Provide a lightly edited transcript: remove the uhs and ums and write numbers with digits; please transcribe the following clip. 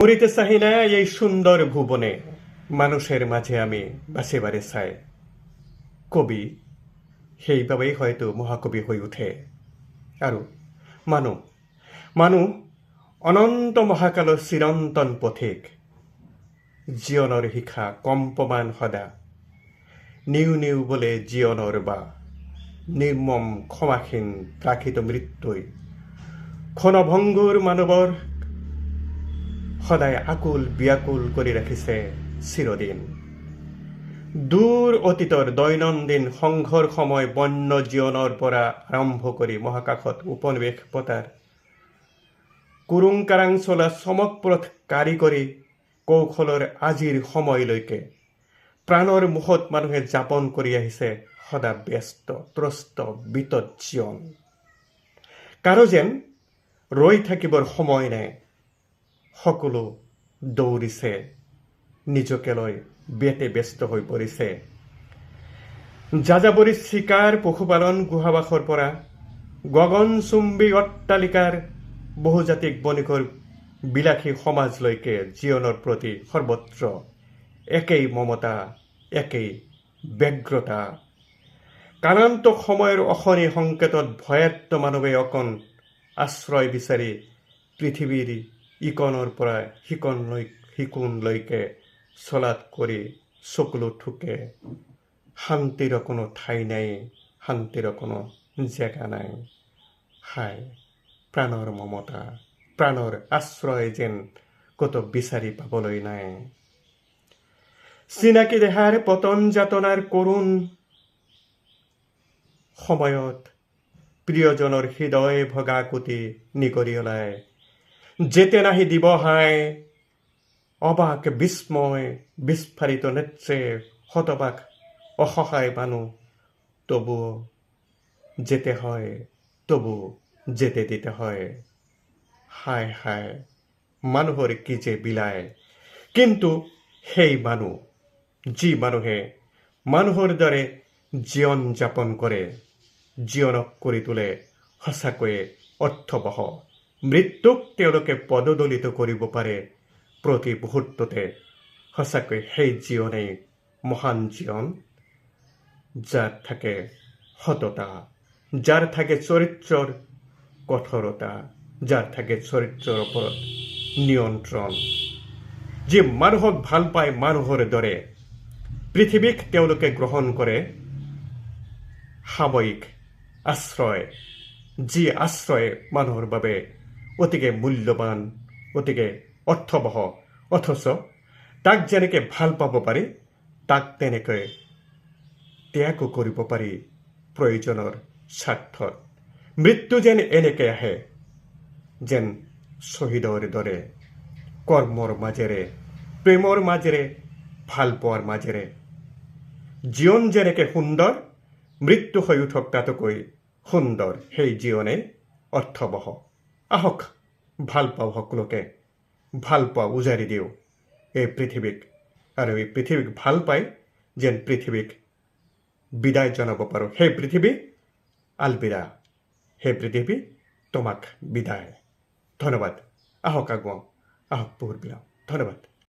মৰিতে চাহি না এই সুন্দৰ ভুবনে, মানুষেৰ মাঝে আমি বাসেবাৰে চাই। কবি সেইভাবেই হয়তো মহাকবি হয়ে উঠে। আৰু মানুহ মানুহ অনন্ত মহাকালৰ চিৰন্তন পথিক, জীৱনৰ শিখা কম্পমান সদা, নিউ নিউ বোলে জীৱনৰ বা, নিৰ্মম ক্ষমাহীন প্ৰাকৃত মৃত্যুই ক্ষণভংগুৰ মানৱৰ সদায় আকুল ব্যাকুল কৰি ৰাখিছে চিৰদিন। দূৰ অতীতৰ দৈনন্দিন সংঘৰ্ষময় বন্য জীৱনৰ পৰা আৰম্ভ কৰি মহাকাশত উপনিৱেশ পতাৰ কুৰুংকাৰাং চলা চমকপ্ৰদ কাৰিকৰী কৌশলৰ আজিৰ সময়লৈকে প্ৰাণৰ মুখত মানুহে যাপন কৰি আহিছে সদা ব্যস্ত ত্ৰস্ত বিতত জীৱন। কাৰো যেন ৰৈ থাকিবৰ সময় নাই, সকলো দৌৰিছে নিজকে লৈ, বেতে ব্যস্ত হৈ পৰিছে। যাযাবৰী চিকাৰ পশুপালন গুহাবাসৰ পৰা গগনচুম্বী অট্টালিকাৰ বহুজাতিক বণিকৰ বিলাসী সমাজলৈকে জীৱনৰ প্ৰতি সৰ্বত্ৰ একেই মমতা, একেই ব্যগ্ৰতা। কালান্ত সময়ৰ অশনি সংকেতত ভয়াত্ম মানৱে অকণ আশ্ৰয় বিচাৰি পৃথিৱীৰ ইকণৰ পৰা সিকোণলৈকে চলাত কৰি চকুলো ঠুকে। শান্তিৰ কোনো ঠাই নাই, শান্তিৰ কোনো জেগা নাই। হায় প্ৰাণৰ মমতা, প্ৰাণৰ আশ্ৰয় যেন ক'তো বিচাৰি পাবলৈ নাই। চিনাকি দেহাৰ পতন যাতনাৰ কৰোণ সময়ত প্ৰিয়জনৰ হৃদয় ভগা কুটি নিগৰিয়লাই যেতে নাহি দিব হাই, অবাক বিস্ময় বিস্ফাৰিত নেত্ৰে শতবাক অসহায় মানুহ, তবুও যেতে হয়, তবু যেতে দিতে হয়। হায় হায় মানুহৰ কি যে বিলায়। কিন্তু সেই মানুহ, যি মানুহে মানুহৰ দৰে জীৱন যাপন কৰে, জীৱনক কৰি তোলে সঁচাকৈয়ে অৰ্থবহ, মৃত্যুক তেওঁলোকে পদদলিত কৰিব পাৰে প্ৰতি মুহূৰ্ততে। সঁচাকৈ সেই জীৱনেই মহান জীৱন, যাৰ থাকে সততা, যাৰ থাকে চৰিত্ৰৰ কঠোৰতা, যাৰ থাকে চৰিত্ৰৰ ওপৰত নিয়ন্ত্ৰণ, যি মানুহক ভাল পায় মানুহৰ দৰে। পৃথিৱীক তেওঁলোকে গ্ৰহণ কৰে সাময়িক আশ্ৰয়, যি আশ্ৰয় মানুহৰ বাবে অতিকে মূল্যৱান, অতিকে অৰ্থবহ, অথচ তাক যেনেকৈ ভাল পাব পাৰি তাক তেনেকৈ ত্যাগো কৰিব পাৰি প্ৰয়োজনৰ স্বাৰ্থত। মৃত্যু যেন এনেকৈ আহে, যেন শ্বহীদৰ দৰে, কৰ্মৰ মাজেৰে, প্ৰেমৰ মাজেৰে, ভাল পোৱাৰ মাজেৰে। জীৱন যেনেকৈ সুন্দৰ, মৃত্যু হৈ উঠক তাতকৈ সুন্দৰ সেই জীৱনে অৰ্থবহ। আহক ভাল পাওঁ সকলোকে, ভাল পোৱা উজাৰি দিওঁ এই পৃথিৱীক, আৰু এই পৃথিৱীক ভাল পাই যেন পৃথিৱীক বিদায় জনাব পাৰোঁ। সেই পৃথিৱী আলবিদা, সেই পৃথিৱী তোমাক বিদায়। ধন্যবাদ। আহক আগুৱাওঁ, আহক পোহৰ বিলাওঁ। ধন্যবাদ।